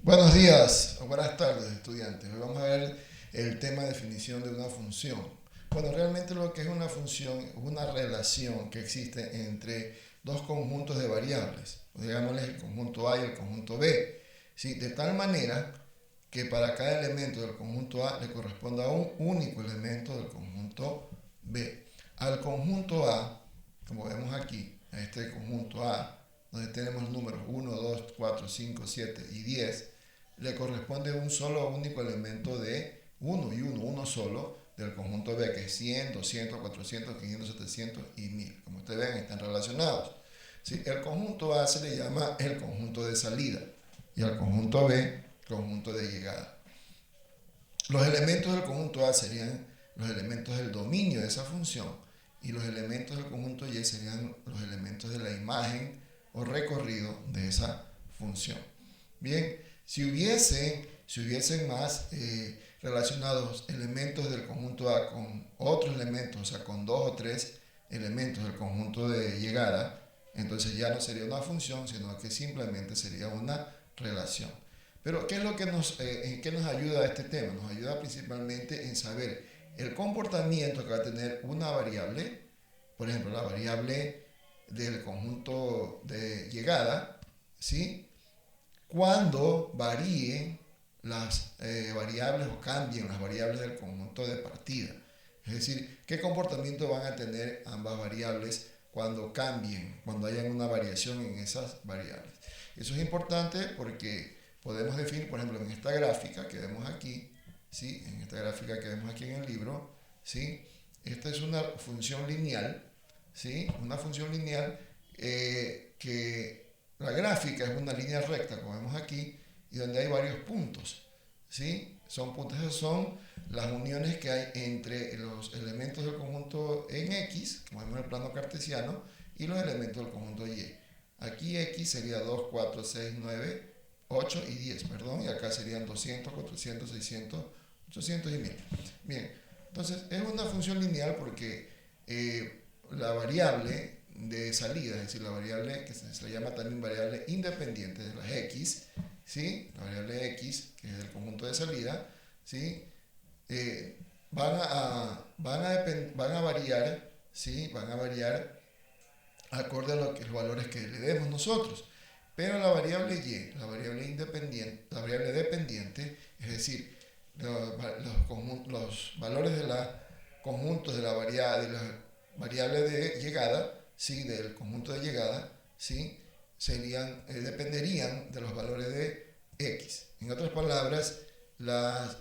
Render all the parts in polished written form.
Buenos días o buenas tardes, estudiantes. Hoy vamos a ver el tema de definición de una función. Bueno, realmente lo que es una función es una relación que existe entre dos conjuntos de variables, digámosle el conjunto A y el conjunto B, ¿sí? De tal manera que para cada elemento del conjunto A le corresponda un único elemento del conjunto B. Al conjunto A, como vemos aquí, a este conjunto A, donde tenemos números 1, 2, 4, 5, 7 y 10, le corresponde un solo único elemento de uno solo del conjunto B, que es 100, 200, 400, 500, 700 y 1000. Como ustedes ven, están relacionados. ¿Sí? El conjunto A se le llama el conjunto de salida y al conjunto B, conjunto de llegada. Los elementos del conjunto A serían los elementos del dominio de esa función y los elementos del conjunto Y serían los elementos de la imagen o recorrido de esa función. Bien, si hubiesen más relacionados elementos del conjunto A con otros elementos, o sea, con dos o tres elementos del conjunto de llegada, entonces ya no sería una función, sino que simplemente sería una relación. Pero, ¿qué es lo que en qué nos ayuda este tema? Nos ayuda principalmente en saber el comportamiento que va a tener una variable, por ejemplo, la variable del conjunto de llegada, ¿sí? Cuando varíen las variables o cambien las variables del conjunto de partida. Es decir, qué comportamiento van a tener ambas variables cuando cambien, cuando haya una variación en esas variables. Eso es importante porque podemos definir, por ejemplo, en esta gráfica que vemos aquí, ¿sí? En esta gráfica que vemos aquí en el libro, ¿sí? Esta es una función lineal, ¿sí? Una función lineal que la gráfica es una línea recta, como vemos aquí, y donde hay varios puntos, ¿sí? Son las uniones que hay entre los elementos del conjunto en X, como vemos en el plano cartesiano, y los elementos del conjunto Y. Aquí X sería 2, 4, 6, 9, 8 y 10, perdón, y acá serían 200, 400, 600, 800 y 1000. Bien, entonces es una función lineal porque la variable de salida, es decir, la variable que se le llama también variable independiente de las X, ¿sí? La variable X, que es del conjunto de salida, ¿sí? Van a variar, ¿sí? Van a variar acorde a los valores que le demos nosotros. Pero la variable Y, la variable independiente, la variable dependiente, es decir, los valores de los conjuntos de la variable de llegada, ¿sí? Del conjunto de llegada, ¿sí? Dependerían de los valores de X. En otras palabras, los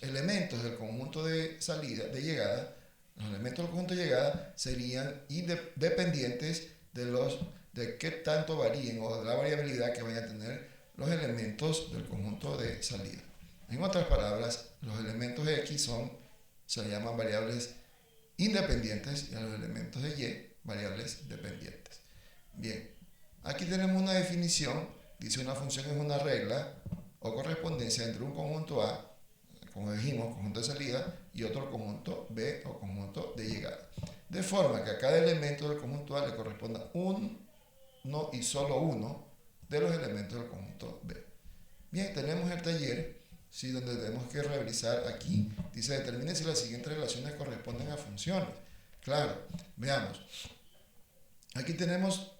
elementos del conjunto de salida, de llegada, los elementos del conjunto de llegada serían dependientes de qué tanto varíen o de la variabilidad que vayan a tener los elementos del conjunto de salida. En otras palabras, los elementos de X se llaman variables independientes y a los elementos de Y variables dependientes. Bien, aquí tenemos una definición, dice una función es una regla o correspondencia entre un conjunto A, como dijimos, conjunto de salida, y otro conjunto B o conjunto de llegada. De forma que a cada elemento del conjunto A le corresponda uno y solo uno de los elementos del conjunto B. Bien, tenemos el taller, ¿sí? Donde tenemos que revisar aquí. Dice, determine si las siguientes relaciones corresponden a funciones. Claro, veamos. Aquí tenemos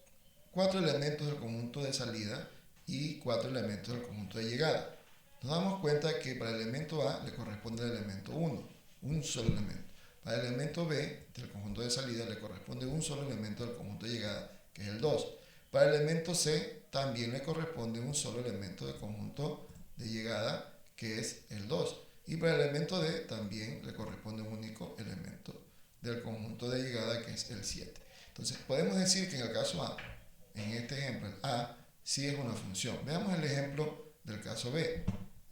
4 elementos del conjunto de salida y 4 elementos del conjunto de llegada. Nos damos cuenta que para el elemento A le corresponde el elemento 1, un solo elemento. Para el elemento B del conjunto de salida le corresponde un solo elemento del conjunto de llegada, que es el 2. Para el elemento C también le corresponde un solo elemento del conjunto de llegada, que es el 2. Y para el elemento D también le corresponde un único elemento del conjunto de llegada, que es el 7. Entonces podemos decir que en el caso A, en este ejemplo, el A sí es una función. Veamos el ejemplo del caso B.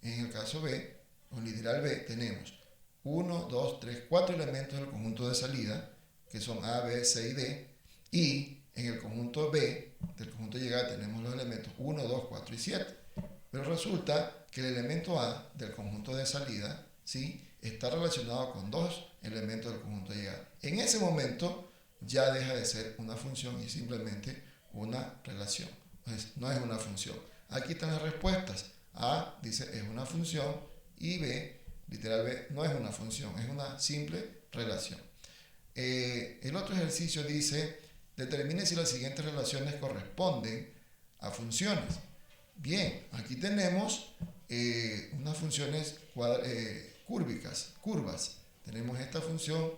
En el caso B, con literal B, tenemos 1, 2, 3, 4 elementos del conjunto de salida, que son A, B, C y D, y en el conjunto B, del conjunto de llegada, tenemos los elementos 1, 2, 4 y 7. Pero resulta que el elemento A del conjunto de salida, ¿sí? Está relacionado con dos elementos del conjunto de llegada. En ese momento ya deja de ser una función y simplemente una relación. Entonces, no es una función. Aquí están las respuestas. A dice es una función y B, literal B, no es una función, es una simple relación. El otro ejercicio dice, determine si las siguientes relaciones corresponden a funciones. Bien, aquí tenemos unas funciones curvas. Tenemos esta función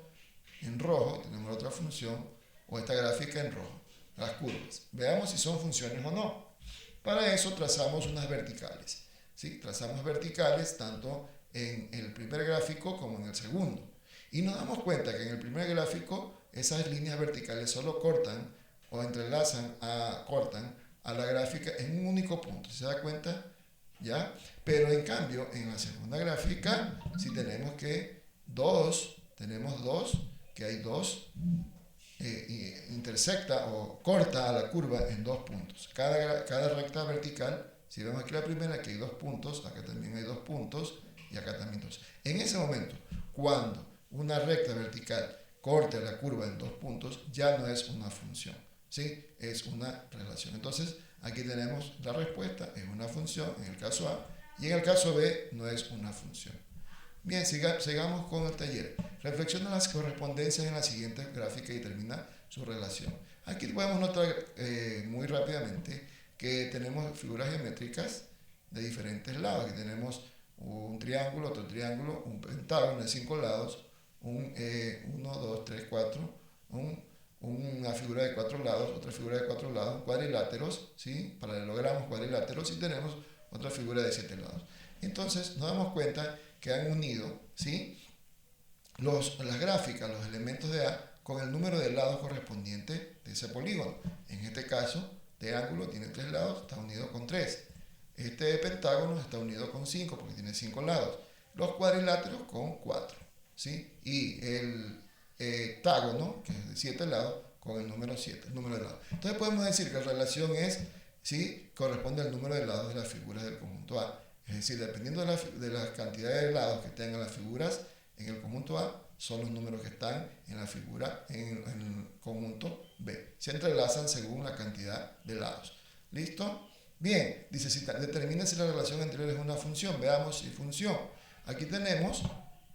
en rojo, tenemos la otra función, o esta gráfica en rojo, las curvas. Veamos si son funciones o no. Para eso trazamos unas verticales. ¿Sí? Trazamos verticales tanto en el primer gráfico como en el segundo. Y nos damos cuenta que en el primer gráfico esas líneas verticales solo cortan o entrelazan, cortan a la gráfica en un único punto. ¿Se da cuenta? ¿Ya? Pero en cambio, en la segunda gráfica, si tenemos que hay dos, intersecta o corta a la curva en dos puntos. Cada recta vertical, si vemos aquí la primera, que hay dos puntos, acá también hay dos puntos y acá también dos. En ese momento, cuando una recta vertical corta la curva en dos puntos, ya no es una función, ¿sí? Es una relación. Entonces, aquí tenemos la respuesta, es una función en el caso A, y en el caso B no es una función. Bien, sigamos con el taller. Reflexiona las correspondencias en la siguiente gráfica y determina su relación. Aquí podemos notar muy rápidamente que tenemos figuras geométricas de diferentes lados. Aquí tenemos un triángulo, otro triángulo, un pentágono de 5 lados, 1, 2, 3, 4, una figura de 4 lados, otra figura de 4 lados, cuadriláteros, ¿sí? Paralelogramos, cuadriláteros, y tenemos otra figura de 7 lados. Entonces nos damos cuenta que han unido, ¿sí? Las gráficas, los elementos de A, con el número de lados correspondiente de ese polígono. En este caso, este ángulo tiene 3 lados, está unido con 3. Este pentágono está unido con 5 porque tiene 5 lados. Los cuadriláteros con 4, ¿sí? Y el hectágono, que es de 7 lados, con el número 7, el número de lados. Entonces podemos decir que la relación es, ¿sí? Corresponde al número de lados de las figuras del conjunto A. Es decir, dependiendo de la cantidad de lados que tengan las figuras en el conjunto A, son los números que están en la figura en el conjunto B. Se entrelazan según la cantidad de lados. ¿Listo? Bien, dice, determina si la relación anterior es una función. Veamos si función. Aquí tenemos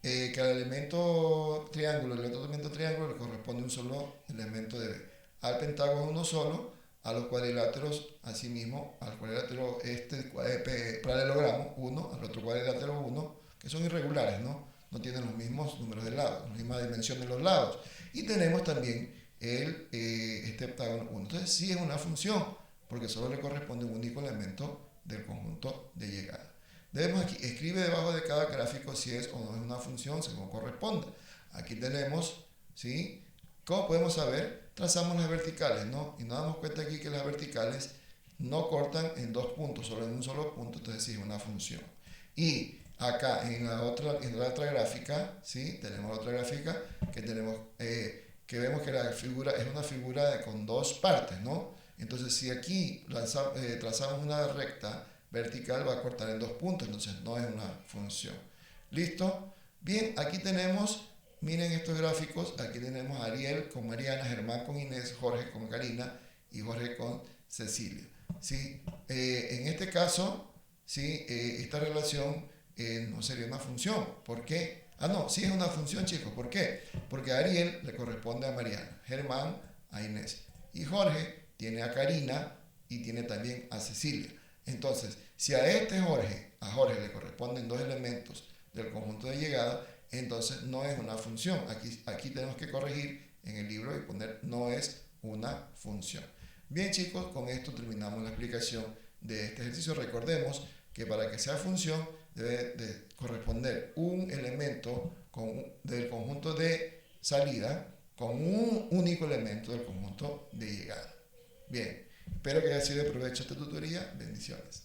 que al elemento triángulo, el otro elemento triángulo le corresponde un solo elemento de B. Al pentágono uno solo, a los cuadriláteros asimismo, al cuadrilátero paralelogramo 1, al otro cuadrilátero 1, que son irregulares, ¿no? No tienen los mismos números de lados, la misma dimensión de los lados. Y tenemos también este heptágono 1. Entonces sí es una función, porque solo le corresponde un único elemento del conjunto de llegada. Debemos aquí, escribe debajo de cada gráfico si es o no es una función según corresponde. Aquí tenemos, ¿sí? ¿Cómo podemos saber? Trazamos las verticales, ¿no? Y nos damos cuenta aquí que las verticales no cortan en dos puntos, solo en un solo punto, entonces sí es una función. Y acá en la otra gráfica, ¿sí? Tenemos la otra gráfica que tenemos, que vemos que la figura es una figura con dos partes, ¿no? Entonces si aquí trazamos una recta vertical va a cortar en dos puntos, entonces no es una función. ¿Listo? Bien, aquí tenemos, miren estos gráficos, aquí tenemos a Ariel con Mariana, Germán con Inés, Jorge con Karina y Jorge con Cecilia. ¿Sí? En este caso, ¿sí? Esta relación no sería una función. ¿Por qué? No, sí es una función, chicos. ¿Por qué? Porque a Ariel le corresponde a Mariana, Germán a Inés y Jorge tiene a Karina y tiene también a Cecilia. Entonces, si a Jorge le corresponden dos elementos del conjunto de llegada, entonces no es una función. Aquí tenemos que corregir en el libro y poner no es una función. Bien, chicos, con esto terminamos la explicación de este ejercicio. Recordemos que para que sea función debe de corresponder un elemento del conjunto de salida con un único elemento del conjunto de llegada. Bien, espero que haya sido de provecho esta tutoría. Bendiciones.